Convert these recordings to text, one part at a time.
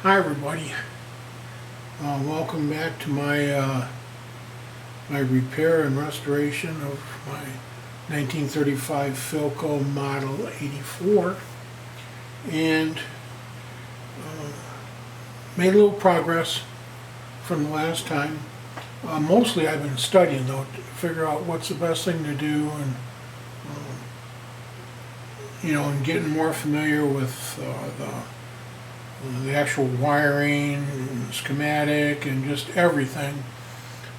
Hi everybody, welcome back to my my repair and restoration of my 1935 Philco Model 84, and made a little progress from the last time. Mostly I've been studying though to figure out what's the best thing to do, and and getting more familiar with the actual wiring, schematic, and just everything.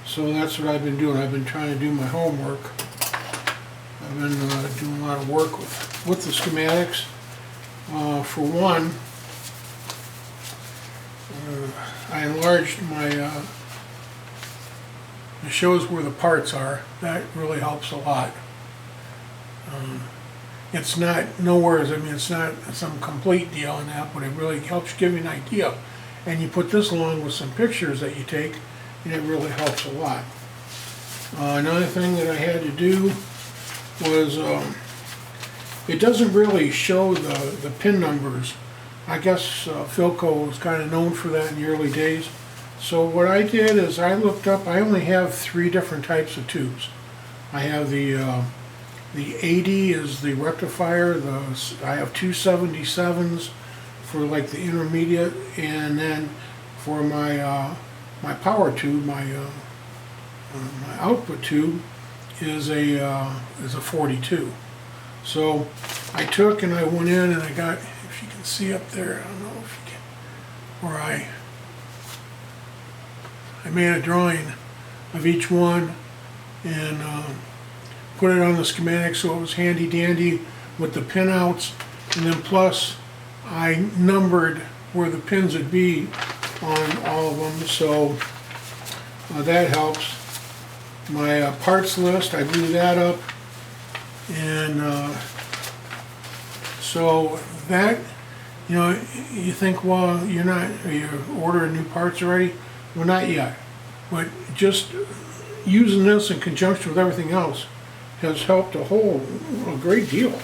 So that's what I've been doing. I've been trying to do my homework. I've been doing a lot of work with the schematics. For one, I enlarged my, it shows where the parts are. That really helps a lot. It's not it's not some complete deal in that, but it really helps give you an idea. And you put this along with some pictures that you take, and it really helps a lot. Another thing that I had to do was, it doesn't really show the pin numbers. I guess Philco was kind of known for that in the early days. So what I did is I looked up, I only have 3 different types of tubes. I have the 80 is the rectifier, I have 2 77s for like the intermediate, and then for my my power tube, my output tube is a 42. So I took and I went in and I got, if you can see up there, I don't know if you can, where I made a drawing of each one and put it on the schematic so it was handy dandy with the pinouts, and then plus I numbered where the pins would be on all of them, so that helps. My parts list, I blew that up, and so that, you think, well, you're ordering new parts already? Well, not yet, but just using this in conjunction with everything else has helped a great deal.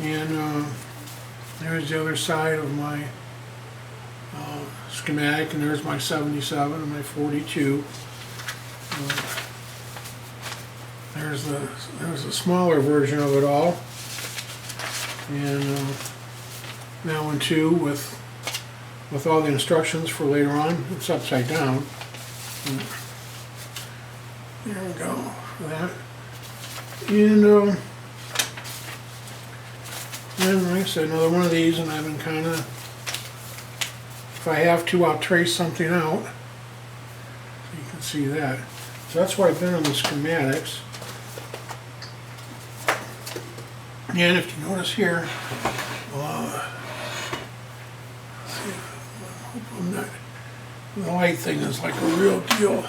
And there's the other side of my schematic, and there's my 77 and my 42. There's the smaller version of it all, and that one too with all the instructions for later on. It's upside down. And there we go for that. And like I said, another one of these, and I've been kind of, if I have to, I'll trace something out. So you can see that. So that's where I've been on the schematics. And if you notice here, see if, I hope I'm not, the light thing is like a real deal.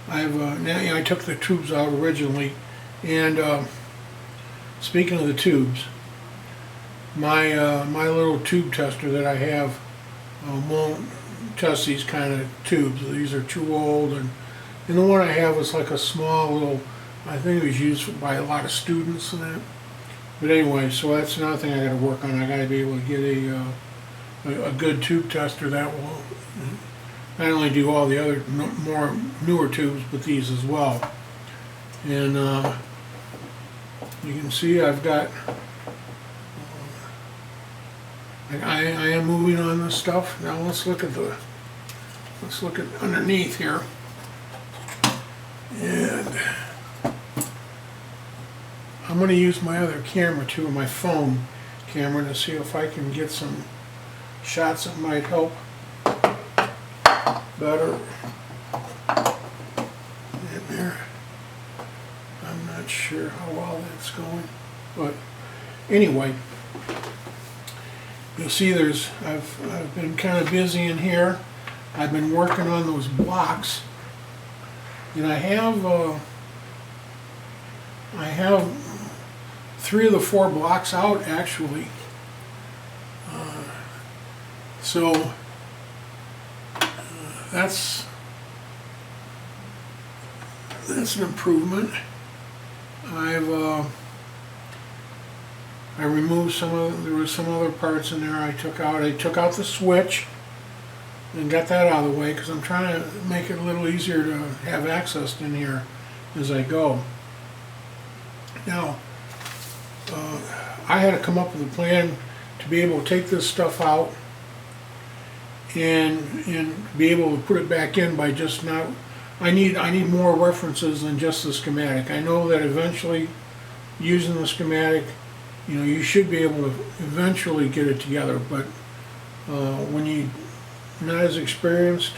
I took the tubes out originally, and speaking of the tubes, my my little tube tester that I have won't test these kind of tubes. These are too old, and the one I have is like a small little, I think it was used by a lot of students and that. But anyway, so that's another thing I got to work on. I got to be able to get a good tube tester that will not only do all the other more newer tubes, but these as well. And you can see I've got, I am moving on this stuff. Now let's look at underneath here. And I'm going to use my other camera too, my phone camera, to see if I can get some shots that might help better. In there. I'm not sure how well that's going, but anyway, you'll see I've been kind of busy in here. I've been working on those blocks, and I have 3 of the 4 blocks out actually. So that's an improvement. I removed there was some other parts in there I took out. I took out the switch and got that out of the way because I'm trying to make it a little easier to have access in here as I go. Now, I had to come up with a plan to be able to take this stuff out and be able to put it back in by just not, I need more references than just the schematic. I know that eventually using the schematic, you know, you should be able to eventually get it together, but when you're not as experienced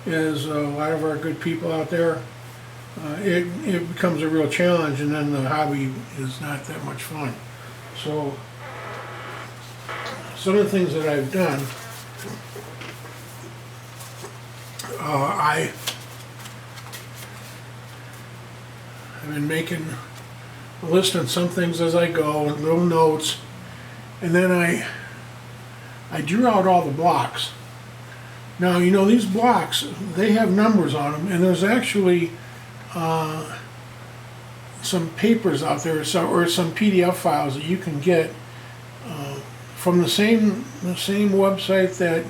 as a lot of our good people out there, it becomes a real challenge, and then the hobby is not that much fun. So some of the things that I've done, I've been making a list on some things as I go, and little notes, and then I drew out all the blocks. Now, you know, these blocks, they have numbers on them, and there's actually some papers out there, or some PDF files that you can get from the same website that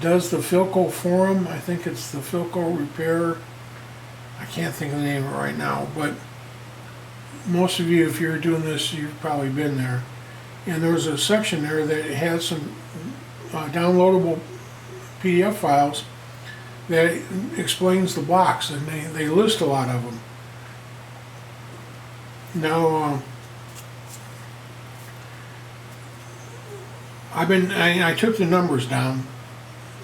does the Philco forum. I think it's the Philco Repair. I can't think of the name of it right now, but most of you, if you're doing this, you've probably been there. And there's a section there that has some downloadable PDF files that explains the blocks, and they list a lot of them. Now, I took the numbers down.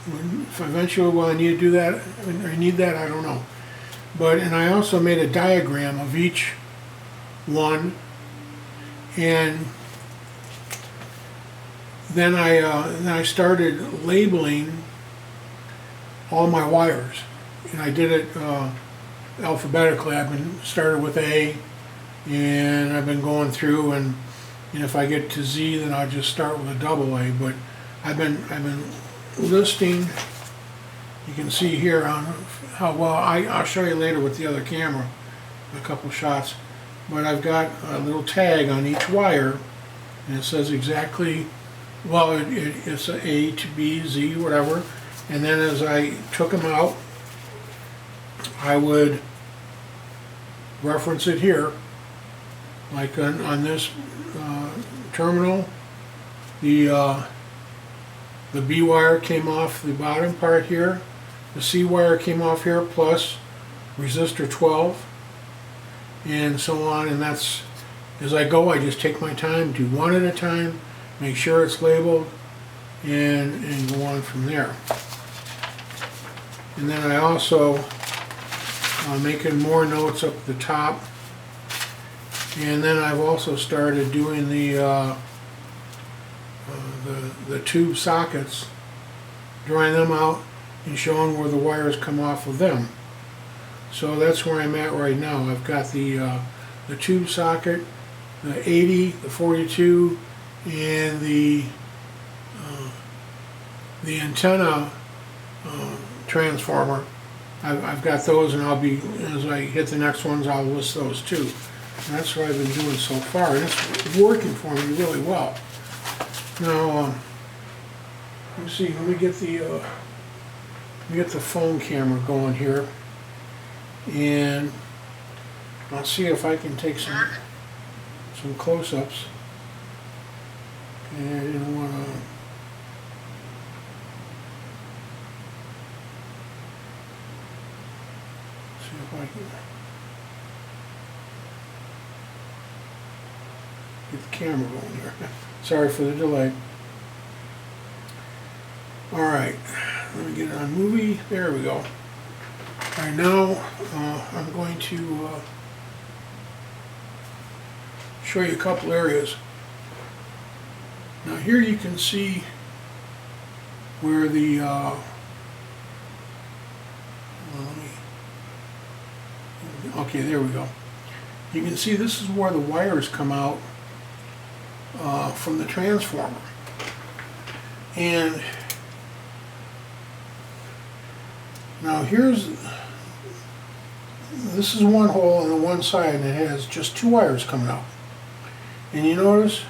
If eventually, will I need to do that? I need that, I don't know. And I also made a diagram of each one, and then I started labeling all my wires, and I did it alphabetically. Started with A, and I've been going through, and if I get to Z, then I'll just start with a double A. But I've been listing. You can see here on how well I'll show you later with the other camera, a couple shots. But I've got a little tag on each wire, and it says exactly, well, it's a A to B, Z, whatever. And then as I took them out, I would reference it here, like on this terminal. The B wire came off the bottom part here. The C wire came off here, plus resistor 12, and so on. And that's, as I go, I just take my time, do one at a time, make sure it's labeled, and go on from there. And then I also making more notes up at the top, and then I've also started doing the tube sockets, drawing them out and showing where the wires come off of them. So that's where I'm at right now. I've got the tube socket, the 80, the 42, and the antenna transformer. I've got those, and I'll be, as I hit the next ones, I'll list those too. And that's what I've been doing so far, and it's working for me really well. Now, let me see. Let me get the phone camera going here, and I'll see if I can take some close-ups. And I didn't want to. See if I can get the camera going here. Sorry for the delay. Alright, let me get it on movie. There we go. Alright, now I'm going to show you a couple areas. Now here you can see where the okay, there we go. You can see this is where the wires come out from the transformer. And now this is one hole on the one side, and it has just two wires coming out. And you notice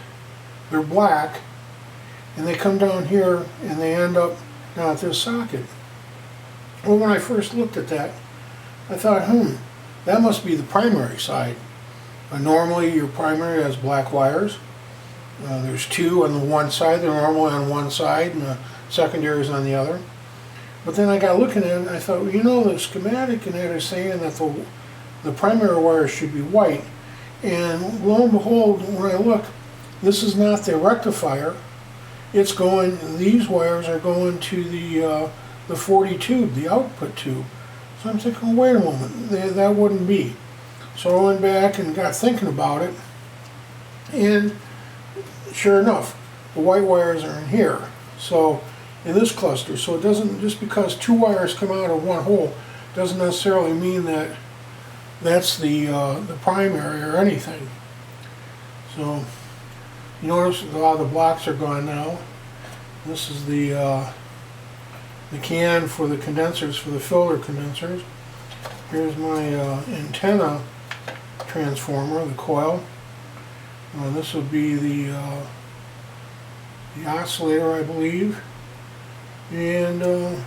they're black, and they come down here and they end up down at this socket. Well, when I first looked at that, I thought, that must be the primary side. Normally your primary has black wires. There's two on the one side, they're normally on one side, and the secondary is on the other. But then I got looking at it and I thought, well, you know, the schematic in that is saying that the primary wires should be white. And lo and behold, when I look, this is not the rectifier. It's going, these wires are going to the 40 tube, the output tube. So I'm thinking, wait a moment, that wouldn't be. So I went back and got thinking about it, and sure enough, the white wires are in here. So in this cluster, so it doesn't, just because two wires come out of one hole doesn't necessarily mean that that's the primary or anything. So you notice a lot of the blocks are gone now. This is the can for the condensers, for the filter condensers. Here's my antenna transformer, the coil. This would be the oscillator, I believe, and the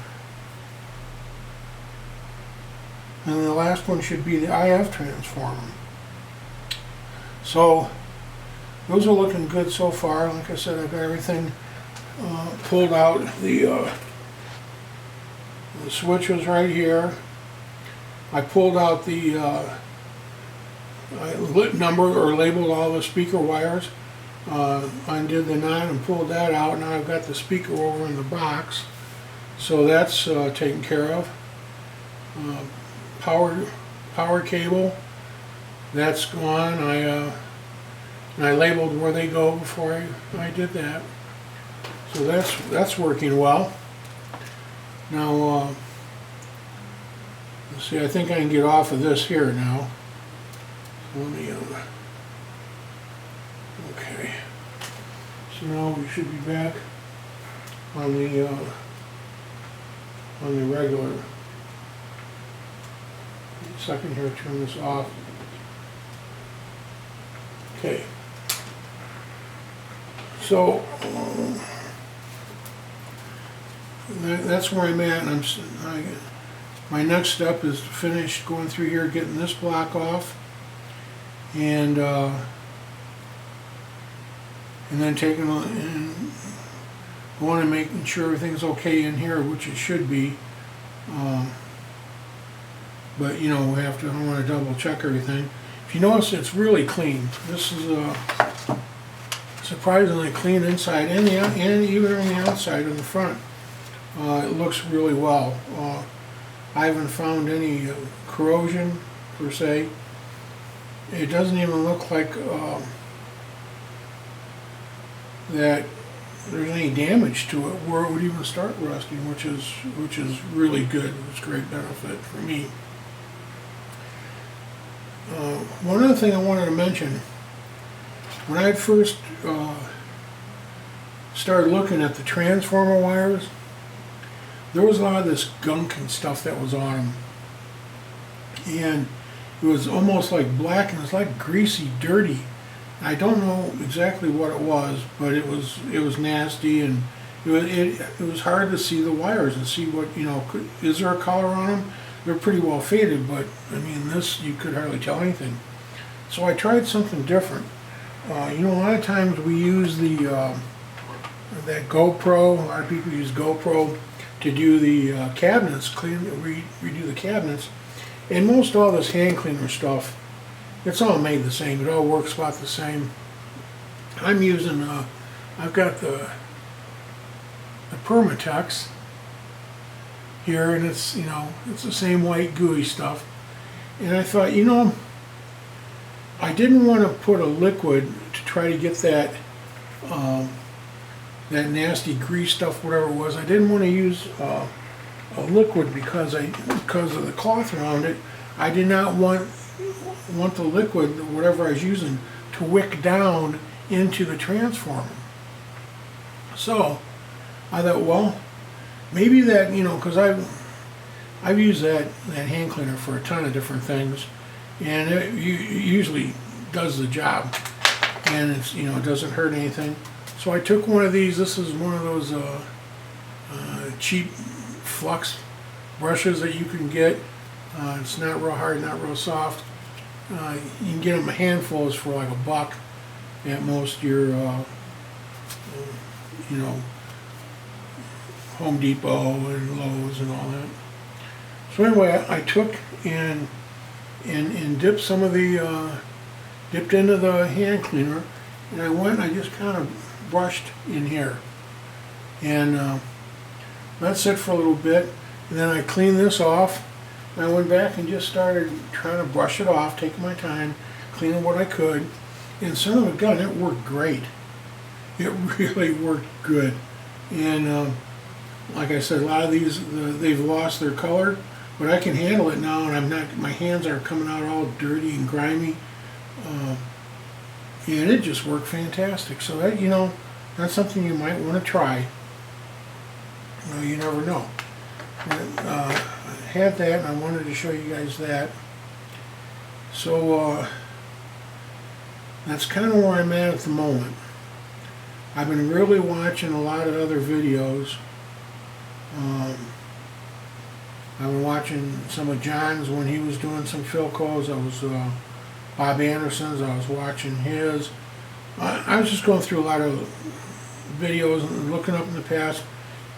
last one should be the IF transformer. So those are looking good so far. Like I said, I've got everything pulled out. The switch was right here. I pulled out the I number or labeled all the speaker wires, undid the knot and pulled that out. Now I've got the speaker over in the box, so that's taken care of. Power cable, that's gone. And I labeled where they go before I did that, so that's working well. Now let's see, I think I can get off of this here now. Let me, okay, so now we should be back on the regular. Second here, turn this off. Okay, so that's where I'm at, and my next step is to finish going through here, getting this block off, and then taking and going and making sure everything's okay in here, which it should be. But you know, I want to double check everything. If you notice, it's really clean. This is surprisingly clean inside and even on the outside of the front. It looks really well. I haven't found any corrosion per se. It doesn't even look like that there's any damage to it where it would even start rusting, which is really good. It's a great benefit for me. One other thing I wanted to mention, when I first started looking at the transformer wires, there was a lot of this gunk and stuff that was on them, and it was almost like black, and it was like greasy, dirty. I don't know exactly what it was, but it was nasty, and it was hard to see the wires and see what, you know, is there a color on them? They're pretty well faded, but I mean, this, you could hardly tell anything. So I tried something different. You know, a lot of times we use that GoPro. A lot of people use GoPro to do the cabinets, redo the cabinets. And most all this hand cleaner stuff, it's all made the same. It all works about the same. I'm using, I've got the Permatex here, and it's, you know, it's the same white gooey stuff. And I thought, you know, I didn't want to put a liquid to try to get that that nasty grease stuff, whatever it was. I didn't want to use a liquid because of the cloth around it. I did not want the liquid, whatever I was using, to wick down into the transformer. So I thought, well, maybe that, you know, because I've used that hand cleaner for a ton of different things, and it usually does the job. and it's, you know, it doesn't hurt anything. So I took one of these. This is one of those cheap flux brushes that you can get. It's not real hard, not real soft. You can get them handfuls for like $1 at most your, you know, Home Depot and Lowe's and all that. So anyway, I took and dipped some of the, dipped into the hand cleaner, and I went and I just kind of brushed in here. And that's it for a little bit. And then I cleaned this off. And I went back and just started trying to brush it off, taking my time, cleaning what I could. And son of a gun, it worked great. It really worked good. And like I said, a lot of these, they've lost their color, but I can handle it now, and I'm not, my hands aren't coming out all dirty and grimy. And it just worked fantastic. So that, you know, that's something you might want to try. You know, you never know. I had that, and I wanted to show you guys that. So that's kind of where I'm at the moment. I've been really watching a lot of other videos. I've been watching some of John's when he was doing some Philcos. I was Bob Anderson's. I was watching his. I was just going through a lot of videos and looking up in the past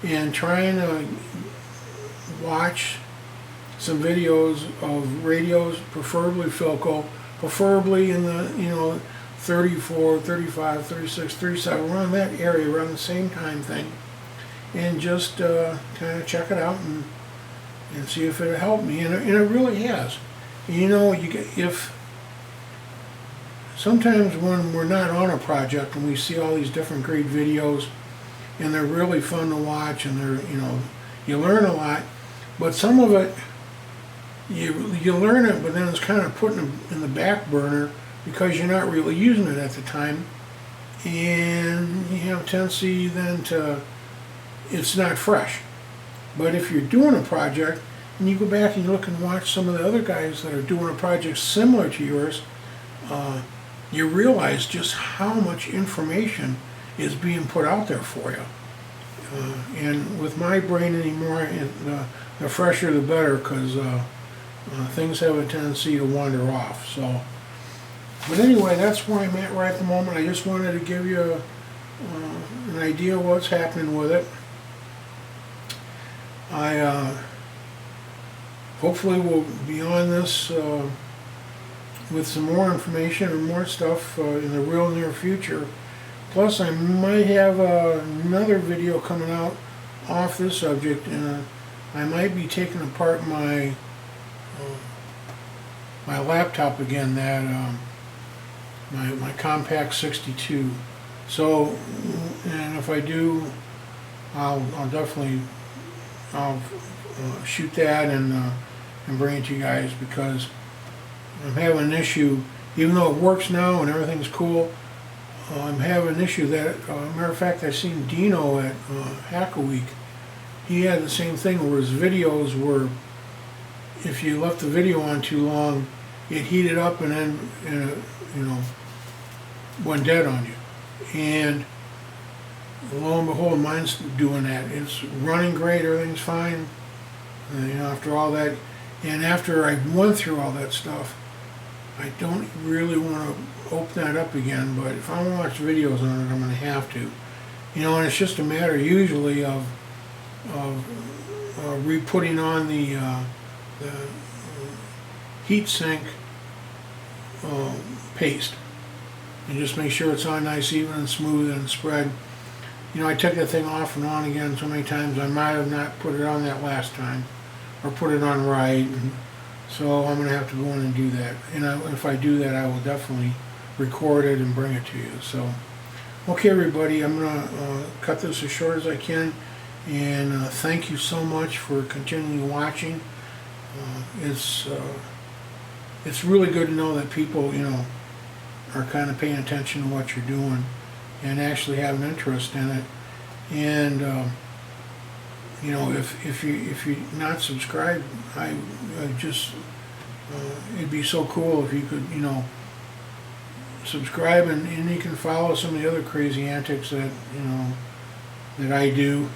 and trying to watch some videos of radios, preferably Philco, preferably in the, you know, 34, 35, 36, 37, around that area, around the same time thing, and just kind of check it out and see if it'll help me, and it really has. You know, you get, if sometimes when we're not on a project and we see all these different great videos and they're really fun to watch and they're, you know, you learn a lot, but some of it you learn it, but then it's kind of put in the back burner because you're not really using it at the time, and you have a tendency then to, it's not fresh. But if you're doing a project and you go back and you look and watch some of the other guys that are doing a project similar to yours, you realize just how much information is being put out there for you. And with my brain anymore, the fresher the better, because things have a tendency to wander off. So, but anyway, that's where I'm at right at the moment. I just wanted to give you an idea of what's happening with it. I hopefully will be on this with some more information and more stuff in the real near future. Plus, I might have another video coming out off this subject, and I might be taking apart my my laptop again, that my Compact 62. So, and if I do, I'll definitely shoot that and bring it to you guys, because I'm having an issue. Even though it works now and everything's cool, I'm having an issue that, matter of fact, I seen Dino at Hack a Week. He had the same thing where his videos were, if you left the video on too long, it heated up and then, you know, went dead on you. And lo and behold, mine's doing that. It's running great, everything's fine. You know, after all that, and after I went through all that stuff, I don't really want to open that up again, but if I want to watch videos on it, I'm going to have to. You know, and it's just a matter usually of re-putting on the heat sink paste, and just make sure it's on nice, even and smooth and spread. You know, I took that thing off and on again so many times, I might have not put it on that last time, or put it on right, and so I'm going to have to go in and do that. And if I do that, I will definitely record it and bring it to you. So, okay everybody, I'm going to cut this as short as I can, and thank you so much for continuing watching. It's really good to know that people, you know, are kind of paying attention to what you're doing and actually have an interest in it. And you know, if you're not subscribed, I just it'd be so cool if you could, you know, subscribe, and you can follow some of the other crazy antics that, you know, that I do.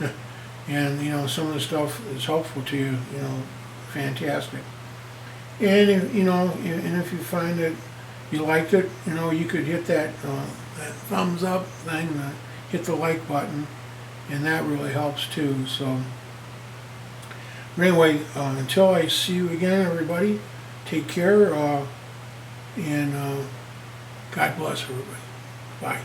And, you know, some of the stuff is helpful to you, you know, fantastic. And, you know, and if you find that you liked it, you know, you could hit that, that thumbs up thing, hit the like button, and that really helps too. So, but anyway, until I see you again, everybody, take care, and God bless everybody. Bye.